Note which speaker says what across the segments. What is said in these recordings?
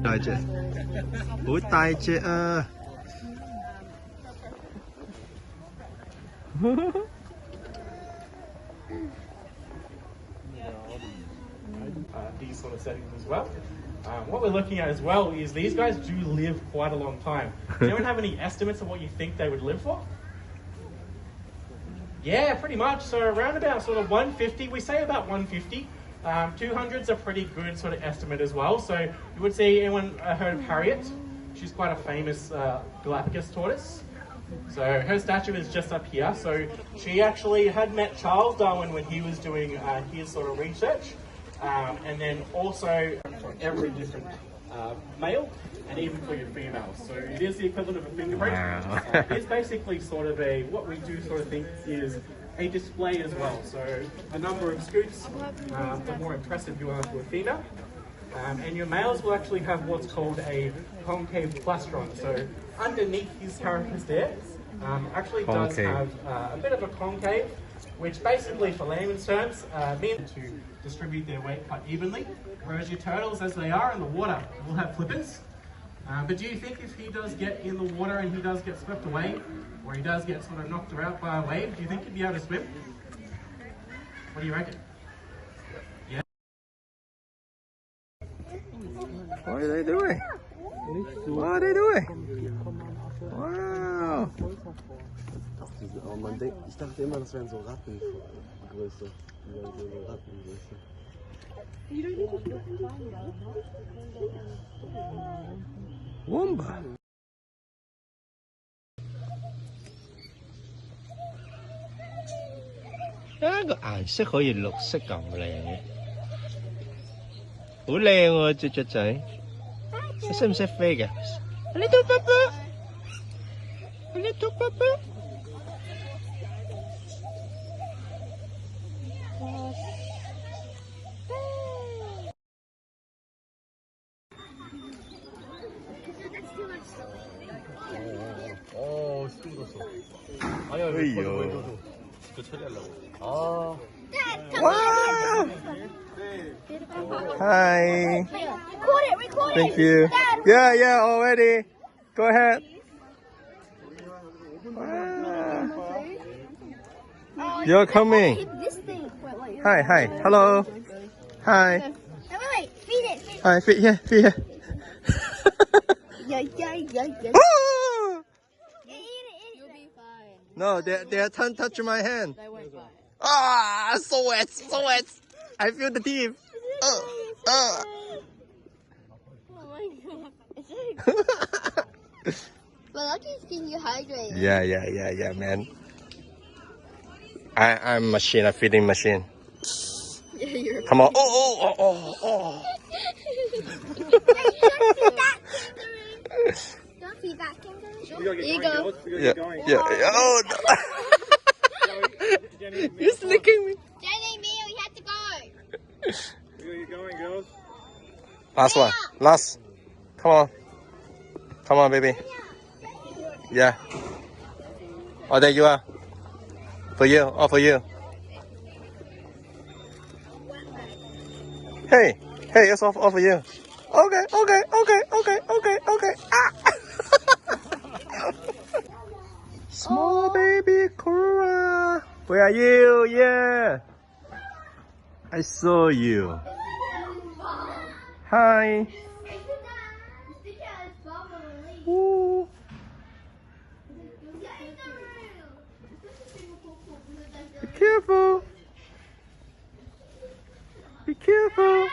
Speaker 1: 大隻，好大隻啊
Speaker 2: ！These sort of settings as well. What we're looking at as well is these guys do live quite a long time. Do anyone have any estimates of what you think they would live for? Yeah, pretty much. So around about sort of 150, we say about 150. 200's a pretty good sort of estimate as well. So you would see, anyone heard of Harriet? She's quite a famous Galapagos tortoise. So her statue is just up here. So she actually had met Charles Darwin when he was doing his sort of research. And then also for every different male and even for your females. So it is the equivalent of a fingerprint.
Speaker 1: Wow.
Speaker 2: It's basically sort of what we do sort of think is a display as well. So the number of scoots, the more impressive you are to a female. And your males will actually have what's called a concave plastron. So underneath his carapace there, actually does have a bit of a concave, which basically for layman's terms means to distribute their weight quite evenly. Whereas your turtles, as they are in the water, will have flippers. But do you think if he does get in the water and he does get swept away, or he does get sort of knocked out by a wave, do you think he'd be able to swim? What do you reckon? Yeah.
Speaker 1: What are they doing? What are they doing? Wow.
Speaker 3: Ich dachte immer, das wären so Rattengröße. Rattengröße.
Speaker 1: Womba. Cái顏色可以綠色咁靚嘅，好靚喎隻雀仔，你識唔識飛嘅？你到爸爸，你到爸爸。
Speaker 3: 힘들었어. 아니야,
Speaker 1: 어이요.
Speaker 3: 저 처리하려고. 아.
Speaker 1: 와. Hi.
Speaker 4: Record it.
Speaker 1: Thank you. Yeah, yeah, already. Go ahead. Wow. You're coming.
Speaker 4: This thing. Wait.
Speaker 1: Hi, hi. Hello. Hi.
Speaker 4: Wait. Feed it.
Speaker 1: Hi, feet here, feet here.
Speaker 4: Yeah.
Speaker 1: Woo!
Speaker 4: You'll be fine.
Speaker 1: No, they touch my hand.
Speaker 4: They won't bite.
Speaker 1: Ah, so wet. I feel the teeth.
Speaker 4: Oh my god. Well, I'll just keep you hydrated.
Speaker 1: Yeah, man. I'm a machine, a feeding machine.
Speaker 4: Yeah, you're.
Speaker 1: Come on. Oh.
Speaker 4: Don't feed that kangaroo.
Speaker 3: Here
Speaker 4: you go.
Speaker 1: Yeah. Oh, no. You're licking me.
Speaker 4: Jenny, me, we have to go.
Speaker 3: Where are you going, girls?
Speaker 1: Last one. Last. Come on, baby. Yeah. Oh, there you are. For you. All for you. Hey, it's all for you. Okay. Ah. Small baby Cora. Where are you? Yeah. I saw you. Hi. Ooh. Be careful. Be careful.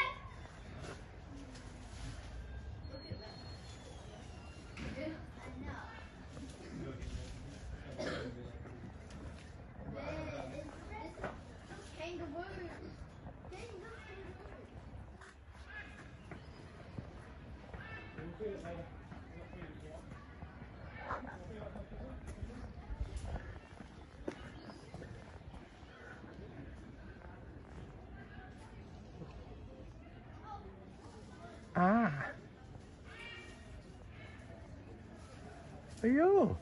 Speaker 1: Ah. Yo.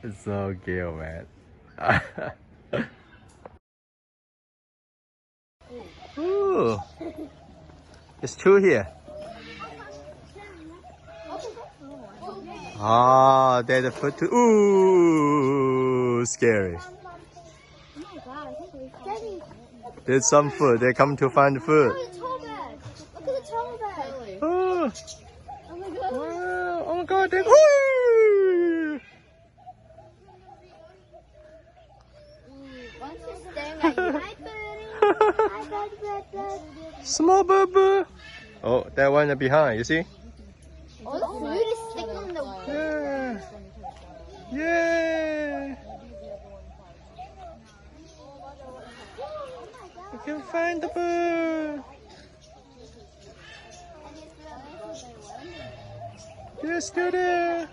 Speaker 1: It's so cute, man. Ooh. It's two here. Ah, there's the food too. Ooh, scary.
Speaker 4: Oh my god, I think we're getting.
Speaker 1: There's some food. They come to find the food.
Speaker 4: Oh, the tall bird. Look at the tall bird.
Speaker 1: Oh,
Speaker 4: Oh my god.
Speaker 1: wow. Oh my god. Ooh.
Speaker 4: One's just staring at you. Hi, birdie. Hi, bird.
Speaker 1: Small boo. Oh, that one behind. You see?
Speaker 4: All the food is sticking on the
Speaker 1: Yeah. Yeah. You can find the bird. They're still there.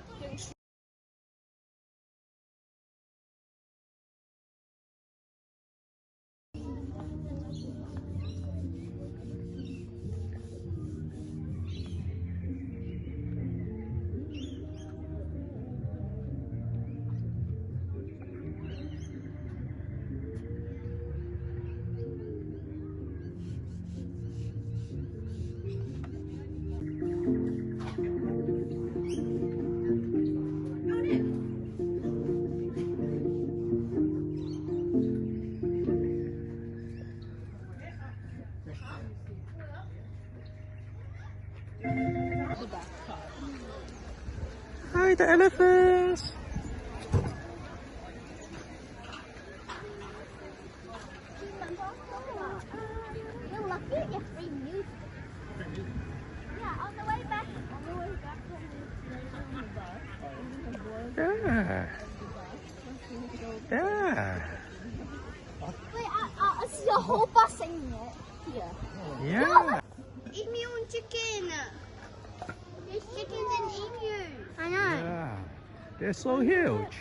Speaker 1: Hi, the elephants.
Speaker 4: You're lucky you get free music. Yeah, on the way back.
Speaker 1: Yeah. Yeah.
Speaker 4: Wait, I see a whole bus singing it here.
Speaker 1: Yeah.
Speaker 4: Emu and chicken. There's chickens and emus. I know.
Speaker 1: Yeah. They're so huge.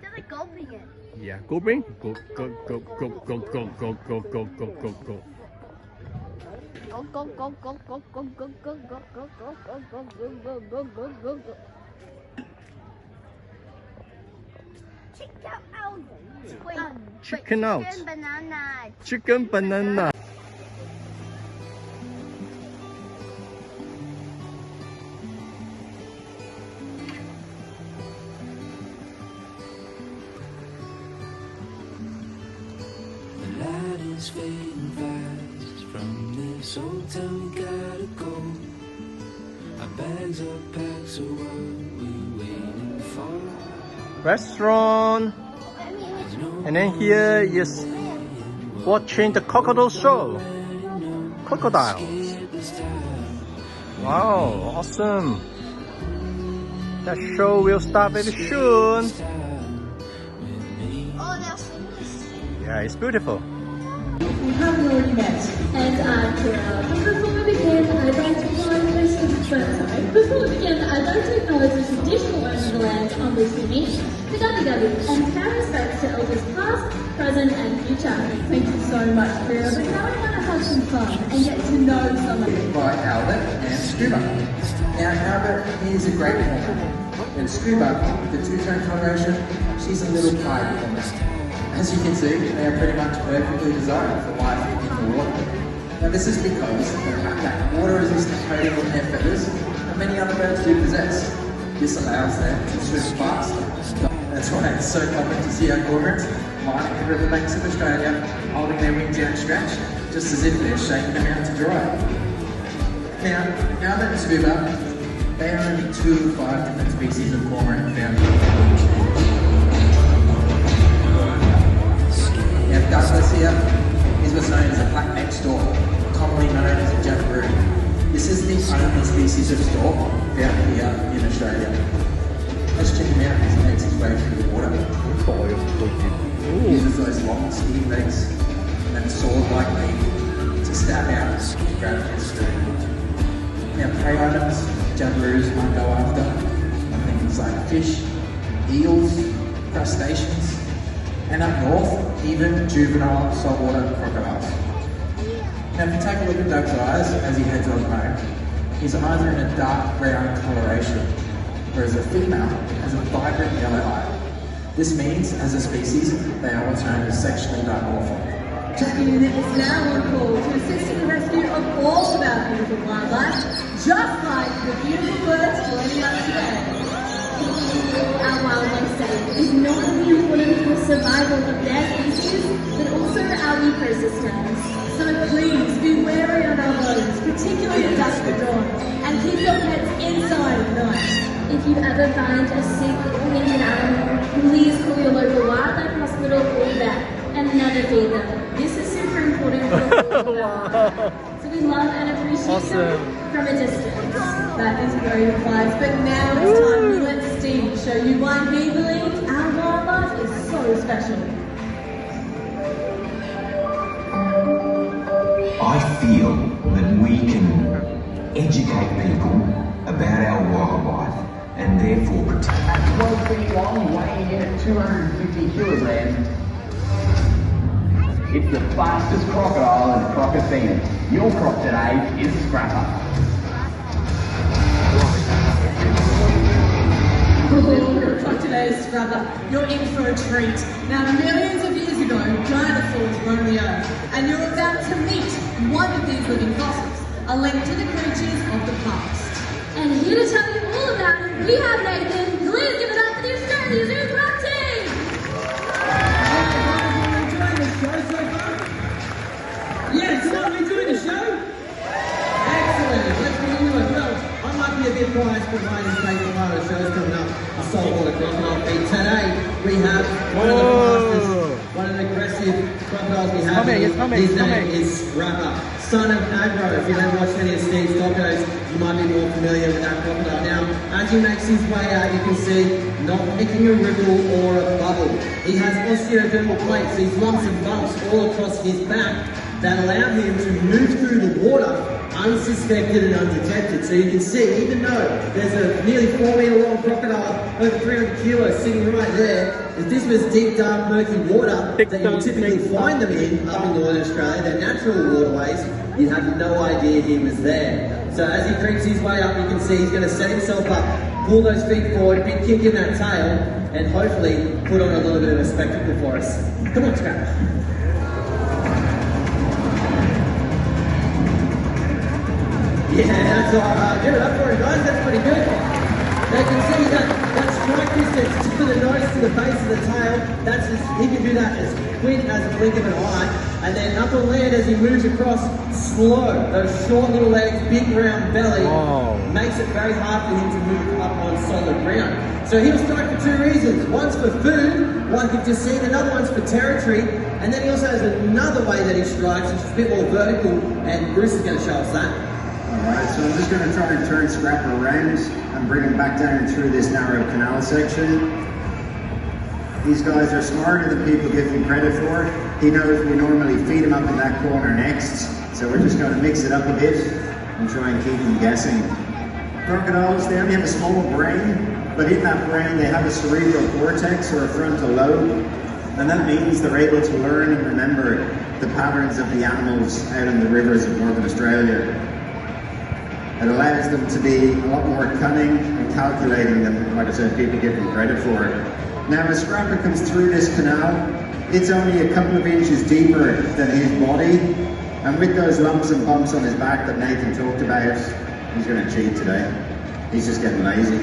Speaker 4: They're like gulping it.
Speaker 1: Yeah. Go bring. Go. Go. Go. Go. Go. Go. Go. Go. Go. Go. Go. Go.
Speaker 4: Go go go go go go go go go go go go go go go go go go. Chicken out. Wait,
Speaker 1: Chicken out.
Speaker 4: Chicken banana.
Speaker 1: Chicken banana.
Speaker 5: The light is fading fast. From this old town we gotta go. Our bags are packed, so what we waiting for?
Speaker 1: Restaurant. And then here is watching the crocodile show. Crocodiles. Wow, awesome. That show will start very soon.
Speaker 4: Oh, that's
Speaker 1: Yeah, it's beautiful.
Speaker 6: We haven't already met. And before we begin, I'd like to acknowledge the traditional owners of the land on which we meet, the Gubbi and pay respects to elders past, present, and future. Thank you so much, Kira. But now we want to have some fun and get to know someone.
Speaker 7: By Albert and Scuba. Now Albert is a great performer, and Scuba, the two-tone combination, she's a little pie performer. As you can see, they are pretty much perfectly designed for life in the water. Now this is because they have that water-resistant coating on their feathers that many other birds do possess. This allows them to swim faster. That's why it's so common to see our cormorants lining the riverbanks of Australia, holding their wings outstretched, just as if they're shaking them out to dry. Now, Albert and Scuba, they are only 2 of 5 different species of cormorant found. Now Douglas here is what's known as a black neck stork, commonly known as a jackaroo. This is the only species of stork found here in Australia. Let's check him out as he makes his way through the water. He uses those long skinny legs and sword-like beak to stab out and grab his food. Now prey items jackaroos might go after are things like fish, eels, crustaceans, and up north, even juvenile saltwater crocodiles. Now if you take a look at Doug's eyes as he heads on home, his eyes are in a dark brown coloration, whereas a female has a vibrant yellow eye. This means, as a species, they are what's known as sexually dimorphic.
Speaker 6: Unit is now on call to assist in the rescue of all of our beautiful wildlife. just like the beautiful birds joining us today. Our wildlife state is not only important for the survival of their species, but also our ecosystems. So please be wary on our roads, particularly at dusk or dawn, and keep your pets inside at night. If you ever find a sick or injured animal, please call your local wildlife hospital or vet and never feed them. This is super important for all of our lives. So we love and appreciate them from a distance. That is very wise, but now it's time we let Steve show you why he believes our wildlife is so special.
Speaker 8: I feel that we can educate people about our wildlife and therefore protect.
Speaker 9: At 12 feet long, weighing in at 250 kilograms, it's the fastest crocodile in Crocodile. Your croc today is Scrapper.
Speaker 6: Crocodile Scrapper, you're in for a treat. Now, millions of years ago, dinosaurs roamed the earth, and you're about to meet one of these living fossils, a link to the creatures of the past.
Speaker 10: And here to tell you all about it, we have Nathan. Please give it up for the Australia Zoo Club team!
Speaker 7: Enjoying the show so far? Yeah, come on, we enjoying the show? Excellent, let's get into it. Well, I might be a bit biased, but mine is taking part of the show's coming up. A saltwater crocodile feed. Today, we have one of the fastest, one of the aggressive crocodiles we have. His name is Scrapper, son of Agro. If you haven't watched any of Steve's docos, you might be more familiar with that crocodile. Now, as he makes his way out, you can see not making a ripple or a bubble. He has osteodermal plates, these lumps and bumps all across his back that allow him to move through the water unsuspected and undetected. So you can see, even though there's a nearly 4 metre long crocodile, over 300 kilos, sitting right there, if this was deep, dark, murky water that you typically find them in up in Northern Australia, their natural waterways, you'd have no idea he was there. So as he creeps his way up, you can see he's going to set himself up, pull those feet forward, a big kick in that tail, and hopefully put on a little bit of a spectacle for us. Come on, Scrapper. Yeah, that's all right. Give it up for him, guys. That's pretty good. Now you can see that strike distance to the nose to the base of the tail. He can do that as quick as a blink of an eye. And then up on land as he moves across, slow. Those short little legs, big round belly, makes it very hard for him to move up on solid ground. So he'll strike for 2 reasons. One's for food, like you've just seen. Another one's for territory. And then he also has another way that he strikes, which is a bit more vertical. And Bruce is going to show us that.
Speaker 11: Alright, so I'm just going to try and turn Scrapper around and bring him back down through this narrow canal section. These guys are smarter than people give him credit for. He knows we normally feed him up in that corner next, so we're just going to mix it up a bit and try and keep him guessing. Crocodiles, they only have a small brain, but in that brain they have a cerebral cortex or a frontal lobe, and that means they're able to learn and remember the patterns of the animals out in the rivers of Northern Australia. It allows them to be a lot more cunning and calculating than, like I said, people give them credit for. Now, as Scrapper comes through this canal, it's only a couple of inches deeper than his body, and with those lumps and bumps on his back that Nathan talked about, he's going to cheat today. He's just getting lazy.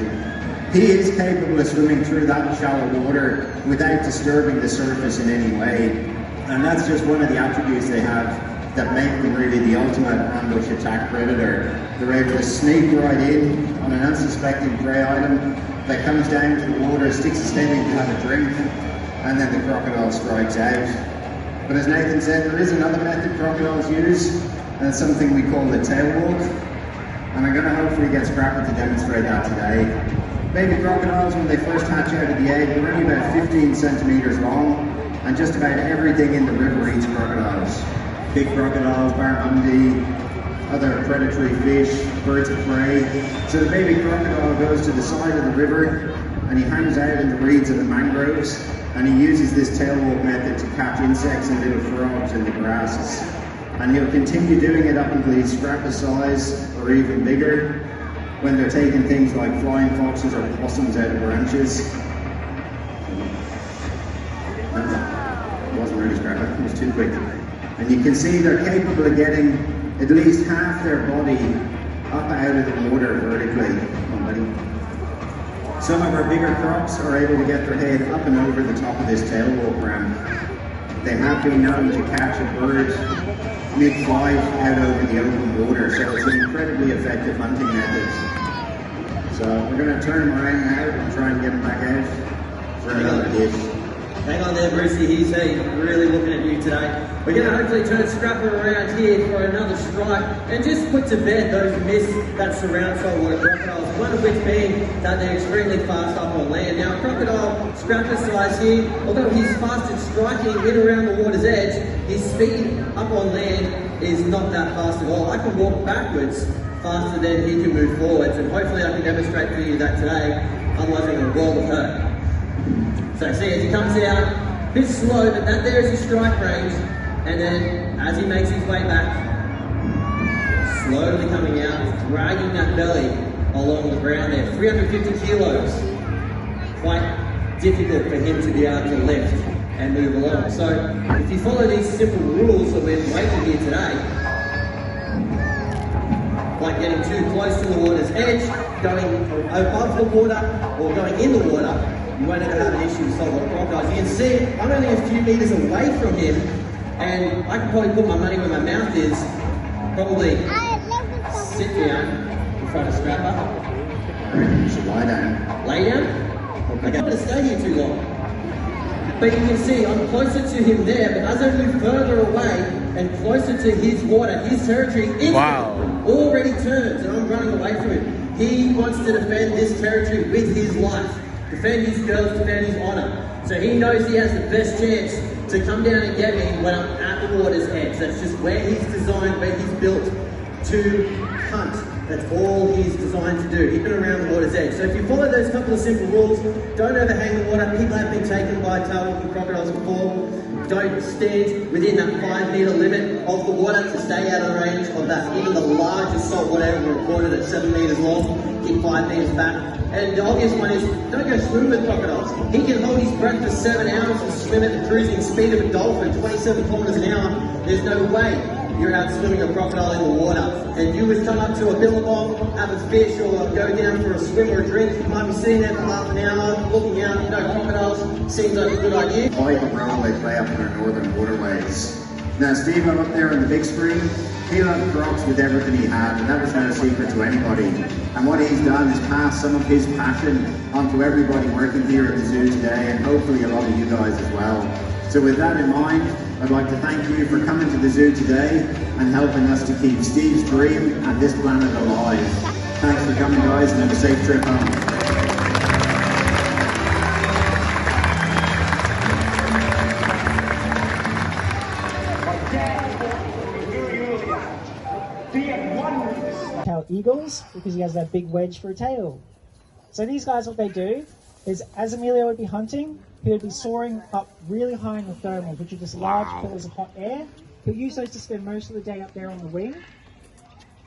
Speaker 11: He is capable of swimming through that shallow water without disturbing the surface in any way, and that's just one of the attributes they have that make them really the ultimate ambush attack predator. They're able to sneak right in on an unsuspecting prey item that comes down to the water, sticks its head in to have a drink, and then the crocodile strikes out. But as Nathan said, there is another method crocodiles use, and it's something we call the tail walk. And I'm going to hopefully get Scrapper to demonstrate that today. Baby crocodiles, when they first hatch out of the egg, they're only about 15 centimeters long, and just about everything in the river eats crocodiles. Big crocodiles, barramundi, other predatory fish, birds of prey. So the baby crocodile goes to the side of the river and he hangs out in the reeds of the mangroves, and he uses this tail walk method to catch insects and little frogs in the grasses. And he'll continue doing it up until he's Scrapper size or even bigger, when they're taking things like flying foxes or possums out of branches. It wasn't really Scrapper, it was too quick. And you can see they're capable of getting at least half their body up out of the water vertically. Some of our bigger crocs are able to get their head up and over the top of this tail walk ramp. They have been known to catch a bird mid-flight out over the open water, so it's an incredibly effective hunting method. So we're going to turn them around now and try and get them back out for another dish.
Speaker 12: Hang on there, Brucey. He's really looking at you today. We're going to hopefully turn Scrapper around here for another strike and just put to bed those myths that surround saltwater crocodiles, one of which being that they're extremely fast up on land. Now, a crocodile Scrapper size here, although he's fast at striking in around the water's edge, his speed up on land is not that fast at all. I can walk backwards faster than he can move forwards, and hopefully I can demonstrate for you that today, otherwise I'm in a world of hurt. So see, as he comes out, a bit slow, but that there is his strike range. And then, as he makes his way back, slowly coming out, dragging that belly along the ground there. 350 kilos. Quite difficult for him to be able to lift and move along. So, if you follow these simple rules that we've waited here today, like getting too close to the water's edge, going above the water, or going in the water, you won't ever have an issue with saltwater crocodiles. You can see I'm only a few meters away from him, and I can probably put my money where my mouth is. Probably sit down in front of Scrapper.
Speaker 11: You should lie down.
Speaker 12: Lay down? Okay. I don't want to stay here too long. But you can see I'm closer to him there, but as I move further away and closer to his water, his territory, already turns, and I'm running away from him. He wants to defend this territory with his life. Defend his girls, defend his honour. So he knows he has the best chance to come down and get me when I'm at the water's edge. That's just where he's designed, where he's built to hunt. That's all he's designed to do, even around the water's edge. So if you follow those couple of simple rules, don't overhang the water. People have been taken by tail-walking crocodiles before. Don't stand within that 5 metre limit of the water to stay out of the range of that. Even the largest saltwater ever recorded at 7 metres long, keep 5 metres back. And the obvious one is, don't go swim with crocodiles. He can hold his breath for 7 hours and swim at the cruising speed of a dolphin, 27 kilometres an hour. There's no way you're out swimming a crocodile in the water. And you would come up to a billabong, have a fish, or go down for a swim or a drink. You might be sitting there for half an hour, looking out, no crocodiles. Seems like a good idea.
Speaker 11: Quite the role they play up in our northern waterways. Now, Steve, up there on the big screen, he loved crocs with everything he had, and that was no secret to anybody. And what he's done is pass some of his passion onto everybody working here at the zoo today, and hopefully a lot of you guys as well. So with that in mind, I'd like to thank you for coming to the zoo today and helping us to keep Steve's dream and this planet alive. Thanks for coming, guys, and have a safe trip home.
Speaker 13: Eagles because he has that big wedge for a tail. So these guys, what they do is, as Emilio would be hunting, he would be soaring up really high in the thermals, which are just large pillars of hot air. He'll use those to spend most of the day up there on the wing,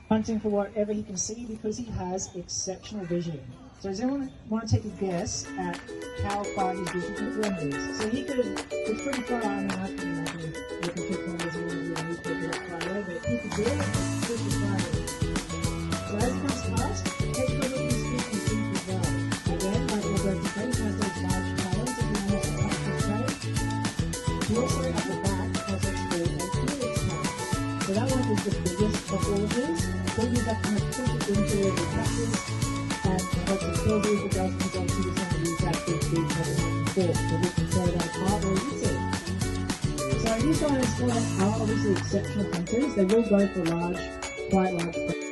Speaker 13: hunting for whatever he can see because he has exceptional vision. So does anyone want to take a guess at how far his vision is? So he could, it's pretty far, I mean, I can imagine looking 2 kilometers away and he could get far away, but he could do it, it's pretty far. So as it comes past, take a look at his feet and feet as well. Again, like all birds and things, has those large talons if you want to touch his tail. He also at the back has what's called a helix tail. So that one is the biggest of all of his. So you have kind of push it into the cactus, and what the tail does, it does comes onto the side of use that big head fork, so we can throw that apart or use it. So these guys are obviously exceptional hunters. They will go for large, quite large.